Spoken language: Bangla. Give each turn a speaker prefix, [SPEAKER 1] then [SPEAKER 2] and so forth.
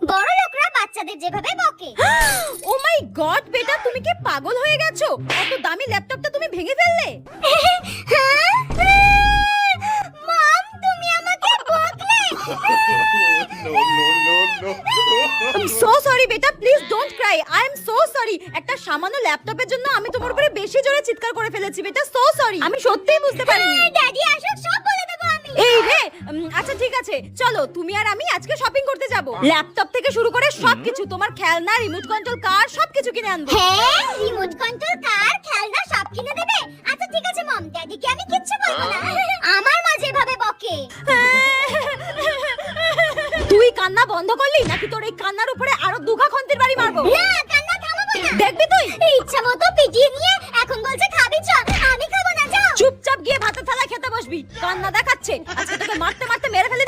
[SPEAKER 1] বড় লোকরা বাচ্চাদের যেভাবে বকে।
[SPEAKER 2] ও মাই গড বেটা, তুমি কি পাগল হয়ে গেছো? এত দামি ল্যাপটপটা তুমি ভেঙে ফেললে?
[SPEAKER 1] মম, তুমি আমাকে বকলে।
[SPEAKER 2] I'm so sorry বেটা, please don't Cry. I am so sorry. একটা সামান্য ল্যাপটপের জন্য আমি তোমার উপরে বেশি জোরে চিৎকার করে ফেলেছি বেটা। সো সরি, আমি সত্যিই বুঝতে পারিনি।
[SPEAKER 1] ড্যাডি আসুক, সব বলে দেবো আমি।
[SPEAKER 2] এই রে, আচ্ছা ঠিক আছে, চলো তুমি আর আমি আজকে শপিং করতে যাব। ল্যাপটপ থেকে শুরু করে সবকিছু, তোমার খেলনা, রিমোট কন্ট্রোল কার, সবকিছু কিনে আনবো।
[SPEAKER 1] হ্যাঁ, রিমোট কন্ট্রোল কার, খেলনা সব কিনে দেবে? আচ্ছা ঠিক আছে মম, ড্যাডিকে আমি কিচ্ছু বলবো না। আমার মা যেভাবে বকে।
[SPEAKER 2] তুই কান্না বন্ধ করলি নাকি তোর এই কান্নার উপরে আরো দুঘা খন্তির বাড়ি মারবো?
[SPEAKER 1] না, কান্না থামাবো না।
[SPEAKER 2] দেখবি তুই?
[SPEAKER 1] ইচ্ছা মতো পিটিয়ে নিয়ে এখন বলছে খাবি চ। আমি খাবো না, যাও।
[SPEAKER 2] চুপচাপ গিয়ে ভাতের থালায় খেতে বসবি। কান্না দেখাচ্ছে, আজকে তোকে মারতে মারতে মেরে ফেলে